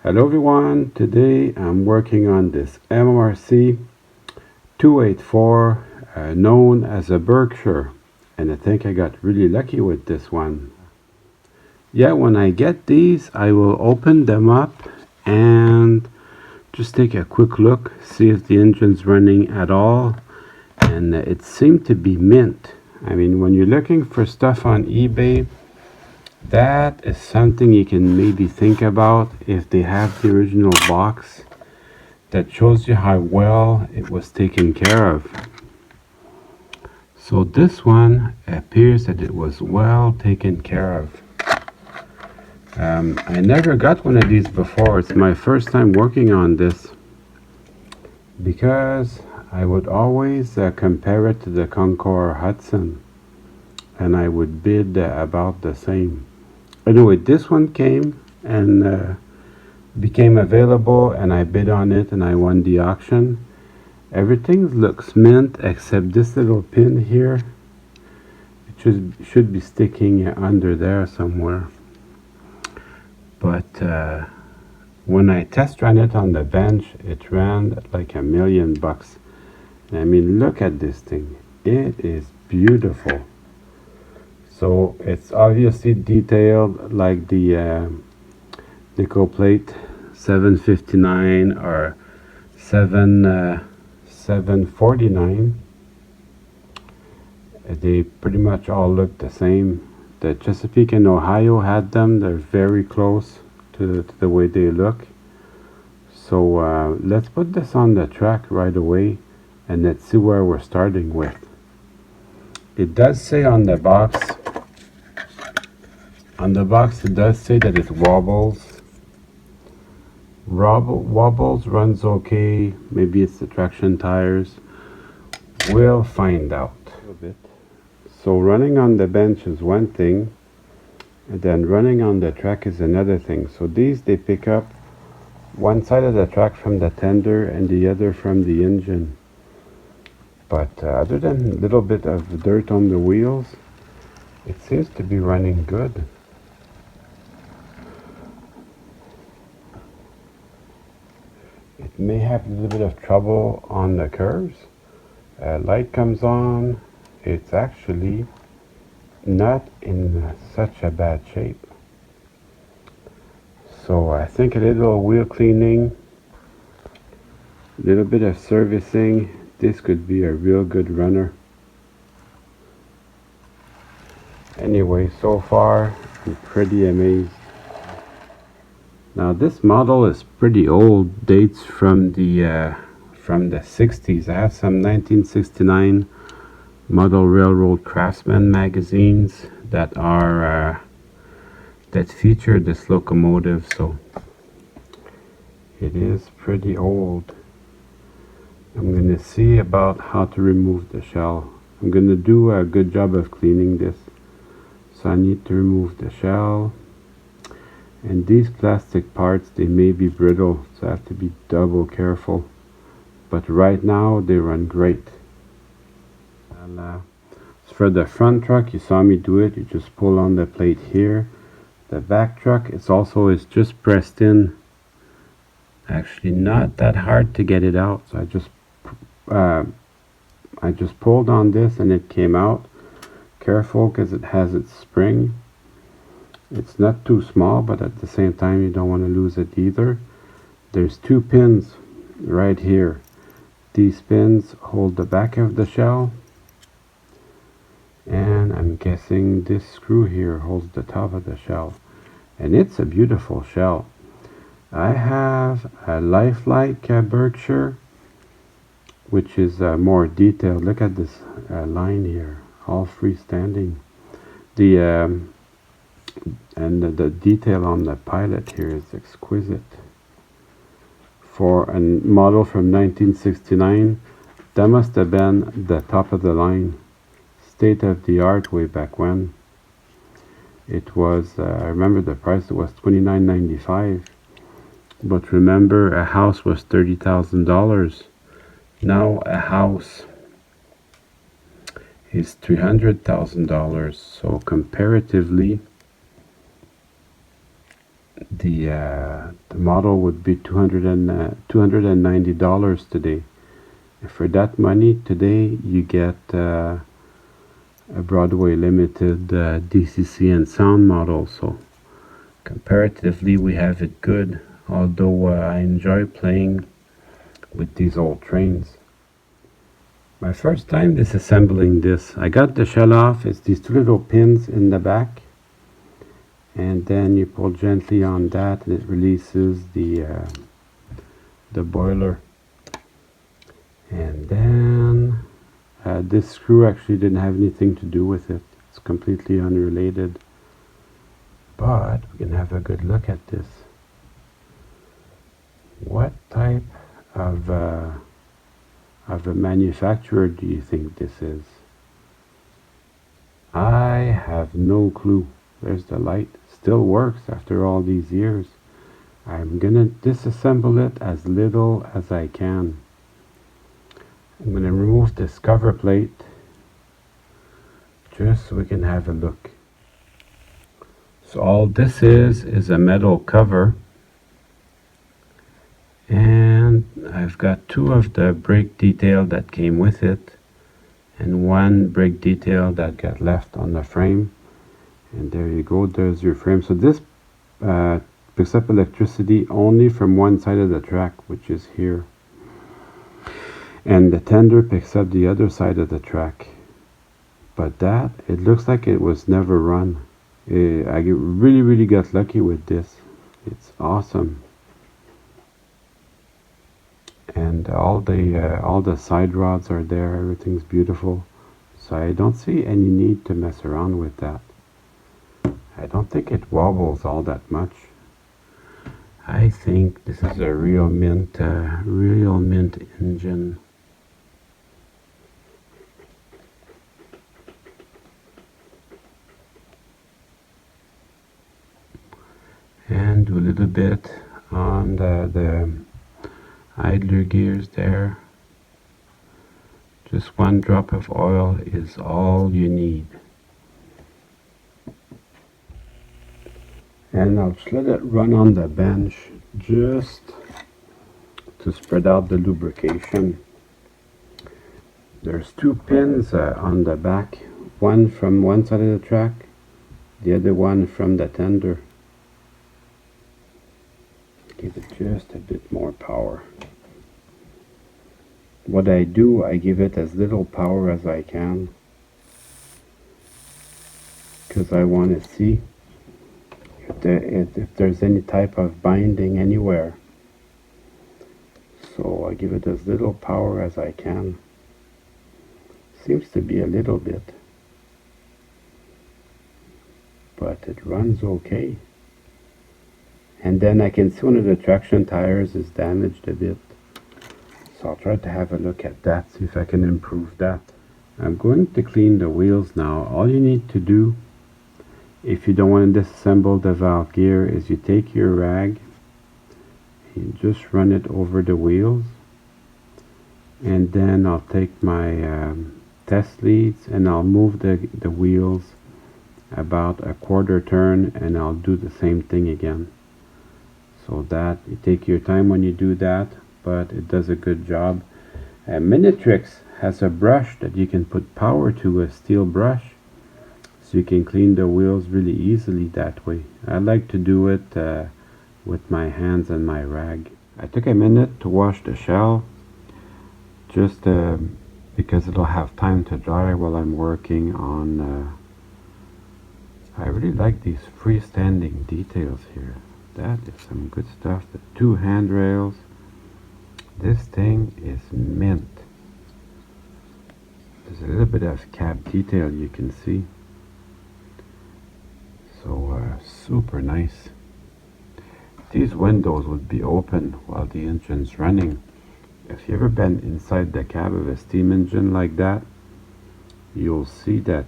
Hello everyone, today I'm working on this MRC 284 known as a Berkshire, and I think I got really lucky with this one. Yeah, when I get these I will open them up and just take a quick look, see if the engine's running at all, and it seemed to be mint. I mean, when you're looking for stuff on eBay, that is something you can maybe think about if they have the original box that shows you how well it was taken care of. So this one appears that it was well taken care of. I never got one of these before. It's my first time working on this because I would always compare it to the Concord Hudson, and I would bid about the same. Anyway, this one came and became available, and I bid on it and I won the auction. Everything looks mint except this little pin here. It should be sticking under there somewhere. But when I test ran it on the bench, it ran at like $1,000,000. I mean, look at this thing. It is beautiful. So it's obviously detailed like the nickel plate 759 or 749. They pretty much all look the same. The Chesapeake and Ohio had them. They're very close to the way they look. So let's put this on the track right away and let's see where we're starting with. It does say on the box, it does say that it wobbles. Wobbles, runs okay. Maybe it's the traction tires. We'll find out. A bit. So running on the bench is one thing, and then running on the track is another thing. So these, they pick up one side of the track from the tender and the other from the engine. But other than a little bit of dirt on the wheels, it seems to be running good. It may have a little bit of trouble on the curves. Light comes on. It's actually not in such a bad shape. So I think a little wheel cleaning, a little bit of servicing, this could be a real good runner. Anyway, so far I'm pretty amazed. Now this model is pretty old, dates from the 60s. I have some 1969 Model Railroad Craftsman magazines that are that feature this locomotive, so it is pretty old. I'm going to see about how to remove the shell. I'm going to do a good job of cleaning this. So I need to remove the shell. And these plastic parts, they may be brittle, so I have to be double careful. But right now, they run great. For the front truck, you saw me do it. You just pull on the plate here. The back truck, it's just pressed in. Actually, not that hard to get it out. So I just pulled on this and it came out. Careful, because it has its spring. It's not too small, but at the same time you don't want to lose it either. There's two pins right here. These pins hold the back of the shell, and I'm guessing this screw here holds the top of the shell. And it's a beautiful shell. I have a lifelike Berkshire, which is more detailed. Look at this line here, all freestanding. And the detail on the pilot here is exquisite. For a model from 1969, that must have been the top of the line, state of the art way back when. It was, I remember the price, it was $29.95. But remember, a house was $30,000. Now a house is $300,000. So comparatively, the model would be $290 today. And for that money today, you get a Broadway limited DCC and sound model. So comparatively, we have it good. Although I enjoy playing with these old trains. My first time disassembling this, I got the shell off. It's these two little pins in the back, and then you pull gently on that and it releases the boiler. And then this screw actually didn't have anything to do with it. It's completely unrelated. But we can have a good look at this. What type of a manufacturer do you think this is? I have no clue. There's the light. Still works after all these years. I'm gonna disassemble it as little as I can. I'm gonna remove this cover plate just so we can have a look. So all this is a metal cover, and I've got two of the brake detail that came with it and one brake detail that got left on the frame. And there you go, there's your frame. So this picks up electricity only from one side of the track, which is here, and the tender picks up the other side of the track. But that, it looks like it was never run. I really got lucky with this. It's awesome. And all the side rods are there. Everything's beautiful. So I don't see any need to mess around with that. I don't think it wobbles all that much. I think this is a real mint engine. And do a little bit on the idler gears there. Just one drop of oil is all you need. And I'll just let it run on the bench just to spread out the lubrication. There's two pins on the back, one from one side of the track, the other one from the tender. Give it just a bit more power. What I do, I give it as little power as I can, because I want to see if there's any type of binding anywhere. So I give it as little power as I can. Seems to be a little bit, but it runs okay. And then I can see one of the traction tires is damaged a bit. So I'll try to have a look at that, see if I can improve that. I'm going to clean the wheels now. All you need to do, if you don't want to disassemble the valve gear, is you take your rag, you just run it over the wheels, and then I'll take my test leads and I'll move the wheels about a quarter turn, and I'll do the same thing again. So that you take your time when you do that, but it does a good job. Minitrix has a brush that you can put power to, a steel brush, so you can clean the wheels really easily that way. I like to do it with my hands and my rag. I took a minute to wash the shell, just because it'll have time to dry while I'm working on. I really like these freestanding details here. That is some good stuff. The two handrails. This thing is mint. There's a little bit of cab detail you can see. So super nice. These windows would be open while the engine's running. If you've ever been inside the cab of a steam engine like that, you'll see that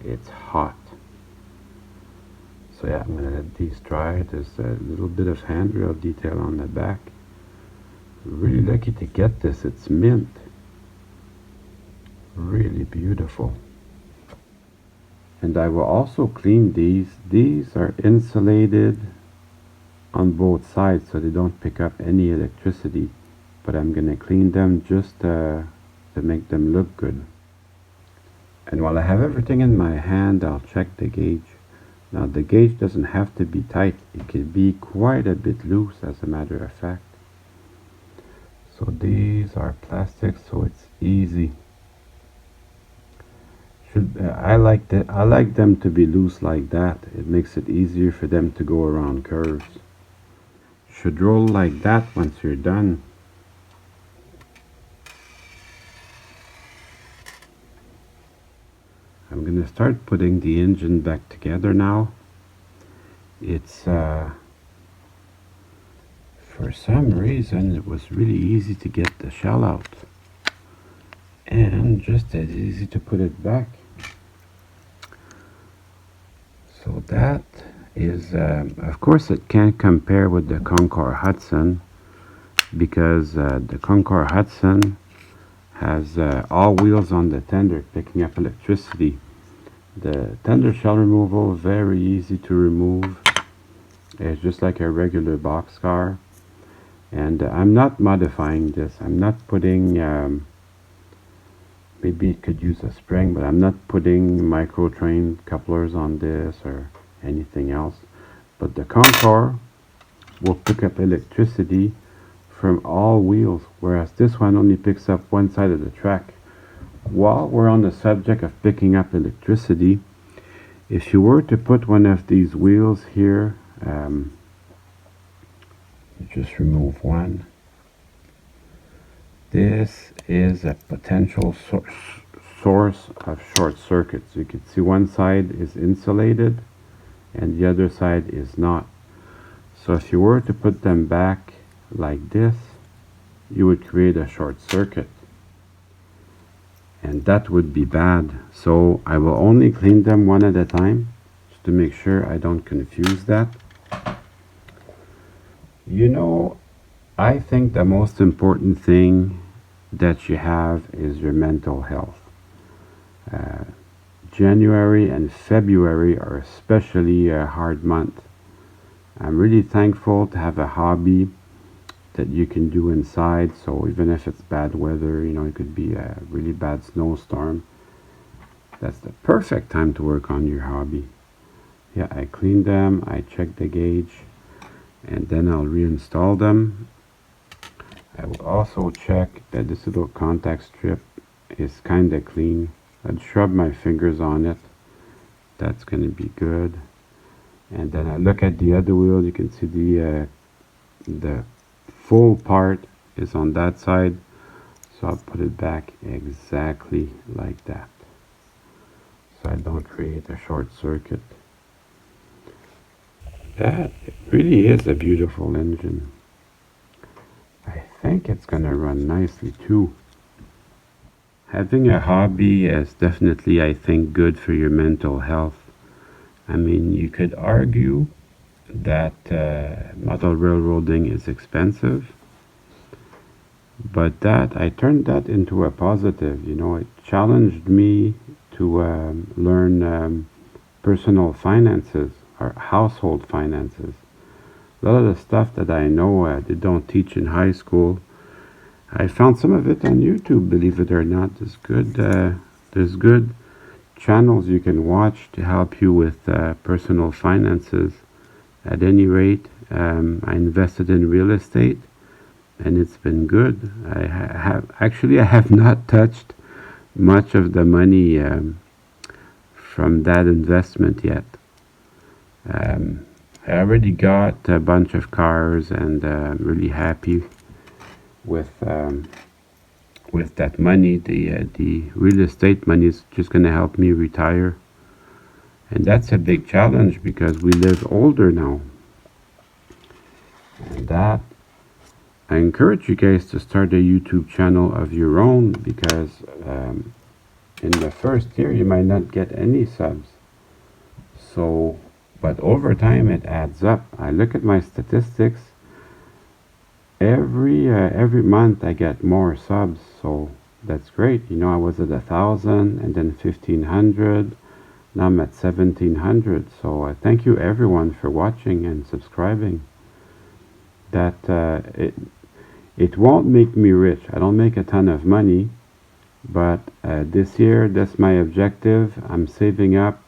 it's hot. So yeah, I'm going to let these dry. There's a little bit of handrail detail on the back. Really lucky to get this. It's mint. Really beautiful. And I will also clean these. These are insulated on both sides so they don't pick up any electricity, but I'm gonna clean them just to make them look good. And while I have everything in my hand, I'll check the gauge. Now the gauge doesn't have to be tight, it can be quite a bit loose as a matter of fact. So these are plastic, so it's easy. I like them to be loose like that. It makes it easier for them to go around curves. Should roll like that once you're done. I'm gonna start putting the engine back together now. It's for some reason it was really easy to get the shell out and just as easy to put it back. So that is, of course it can't compare with the Concord Hudson because the Concord Hudson has all wheels on the tender picking up electricity. The tender shell removal, very easy to remove. It's just like a regular boxcar. And I'm not modifying this. I'm not putting, maybe it could use a spring, but I'm not putting micro train couplers on this or anything else. But the Concord will pick up electricity from all wheels, whereas this one only picks up one side of the track. While we're on the subject of picking up electricity, if you were to put one of these wheels here, just remove one. This is a potential source of short circuits. You can see one side is insulated and the other side is not. So if you were to put them back like this, you would create a short circuit. And that would be bad. So I will only clean them one at a time just to make sure I don't confuse that. You know, I think the most important thing that you have is your mental health. January and February are especially a hard month. I'm really thankful to have a hobby that you can do inside, so even if it's bad weather, you know, it could be a really bad snowstorm, that's the perfect time to work on your hobby. Yeah, I cleaned them, I checked the gauge, and then I'll reinstall them. I will also check that this little contact strip is kinda clean. I'd rub my fingers on it. That's gonna be good. And then I look at the other wheel, you can see the full part is on that side, so I'll put it back exactly like that so I don't create a short circuit. That really is a beautiful engine. I think it's gonna run nicely too. Having a hobby is definitely, I think, good for your mental health. I mean, you could argue that model railroading is expensive, but that I turned that into a positive. You know, it challenged me to learn personal finances or household finances. A lot of the stuff that I know they don't teach in high school. I found some of it on YouTube, believe it or not. There's good channels you can watch to help you with personal finances. At any rate, I invested in real estate and it's been good. I have not touched much of the money from that investment yet. I already got a bunch of cars and I'm really happy with that money. The real estate money is just going to help me retire. And that's a big challenge because we live older now. And that, I encourage you guys to start a YouTube channel of your own because in the first year you might not get any subs. So, but over time it adds up. I look at my statistics. Every month I get more subs, so that's great. You know, I was at 1,000 and then 1,500. Now I'm at 1,700. So thank you everyone for watching and subscribing. that it won't make me rich. I don't make a ton of money, but this year, that's my objective. I'm saving up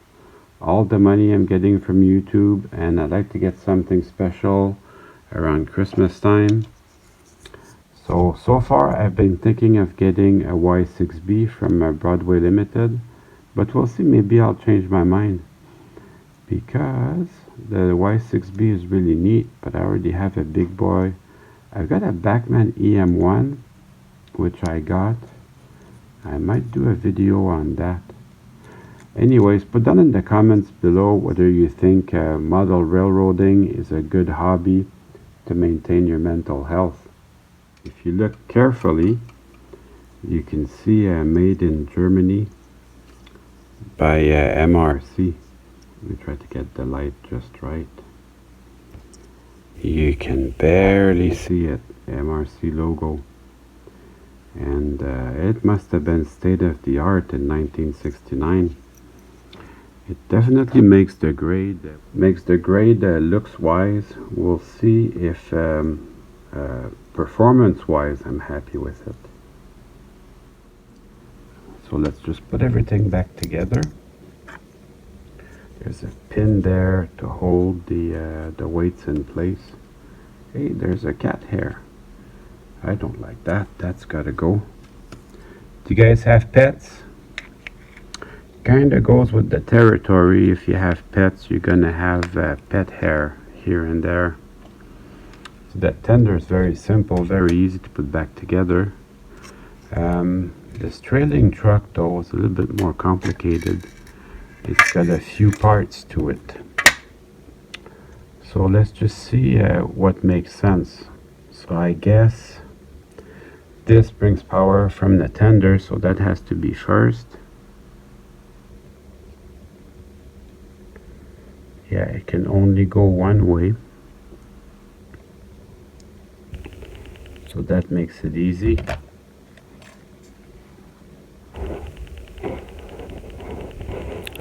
all the money I'm getting from YouTube, and I'd like to get something special around Christmas time. So far I've been thinking of getting a Y6B from Broadway Limited, but we'll see, maybe I'll change my mind, because the Y6B is really neat, but I already have a big boy. I've got a Bachmann EM1, which I got. I might do a video on that. Anyways, put down in the comments below whether you think model railroading is a good hobby to maintain your mental health. If you look carefully, you can see made in Germany by MRC. Let me try to get the light just right. You can barely see it, MRC logo. And it must have been state of the art in 1969. It definitely makes the grade looks wise. We'll see if performance wise I'm happy with it. So let's just put everything back together. There's a pin there to hold the weights in place. Hey, there's a cat hair. I don't like that. That's gotta go. Do you guys have pets? Kinda goes with the territory. If you have pets, you're gonna have pet hair here and there. So that tender is very simple, very easy to put back together. This trailing truck though is a little bit more complicated. It's got a few parts to it. So let's just see what makes sense. So I guess this brings power from the tender, so that has to be first. Yeah, it can only go one way. So that makes it easy.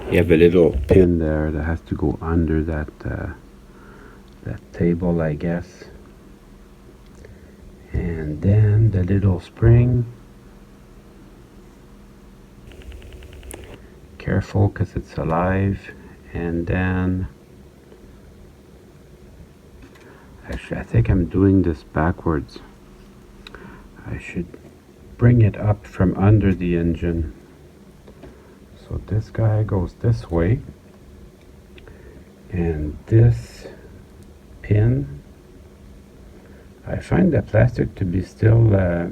You have a little pin there that has to go under that table, I guess. And then the little spring. Careful, because it's alive. And then, actually I think I'm doing this backwards. I should bring it up from under the engine. So this guy goes this way, and this pin, I find the plastic to be still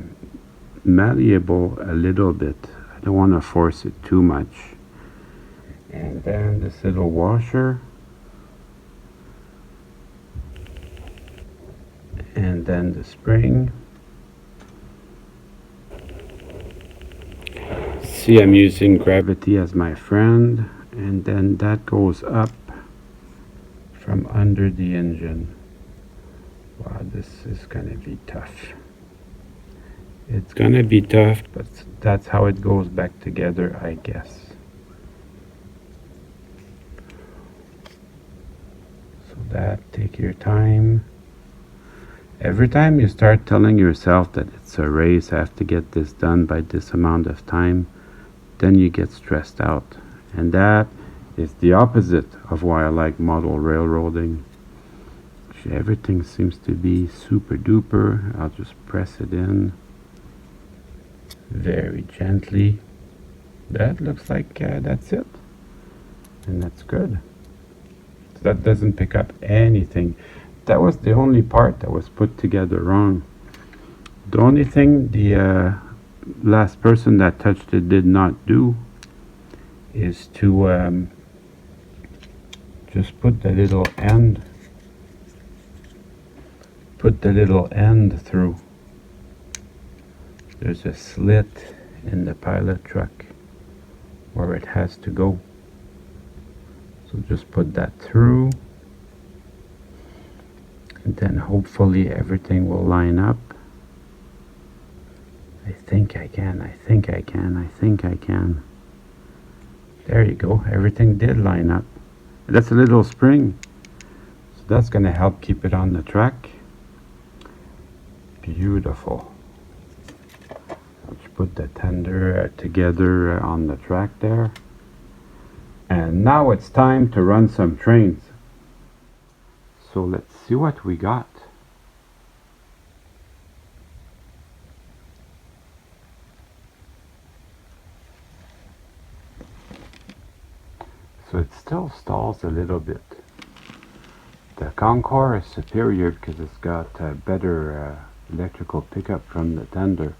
malleable a little bit. I don't want to force it too much. And then this little washer, and then the spring. See, I'm using gravity as my friend, and then that goes up from under the engine. Wow, this is gonna be tough. It's gonna be tough, but that's how it goes back together, I guess. So that, take your time. Every time you start telling yourself that it's a race, I have to get this done by this amount of time, then you get stressed out. And that is the opposite of why I like model railroading. Everything seems to be super duper. I'll just press it in very gently. That looks like that's it. And that's good. So that doesn't pick up anything. That was the only part that was put together wrong. The only thing the last person that touched it did not do is to just put the little end through. There's a slit in the pilot truck where it has to go. So just put that through, and then hopefully everything will line up. I think I can. There you go, everything did line up. That's a little spring, so that's going to help keep it on the track. Beautiful. Let's put the tender together on the track there. And now it's time to run some trains. So let's see what we got. So it still stalls a little bit. The Concord is superior because it's got a better electrical pickup from the tender.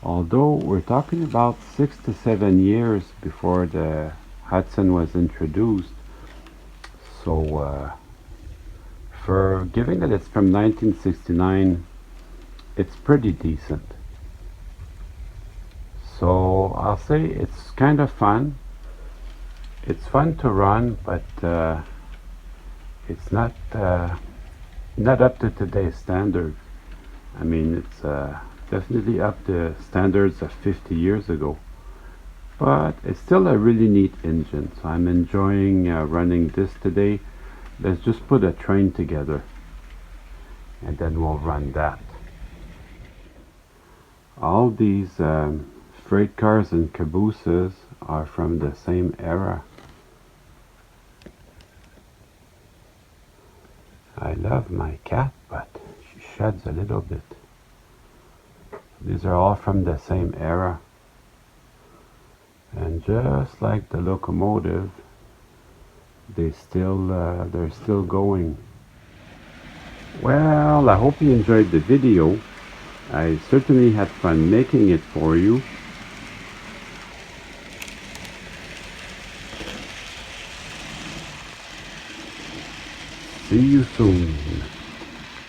Although we're talking about 6 to 7 years before the Hudson was introduced. So for given that it's from 1969, it's pretty decent. So I'll say it's kind of fun. It's fun to run, but it's not up to today's standards. I mean, it's definitely up to standards of 50 years ago. But it's still a really neat engine, so I'm enjoying running this today. Let's just put a train together, and then we'll run that. All these freight cars and cabooses are from the same era. I love my cat, but she sheds a little bit. These are all from the same era. And just like the locomotive, they're still going. Well, I hope you enjoyed the video. I certainly had fun making it for you. See you soon.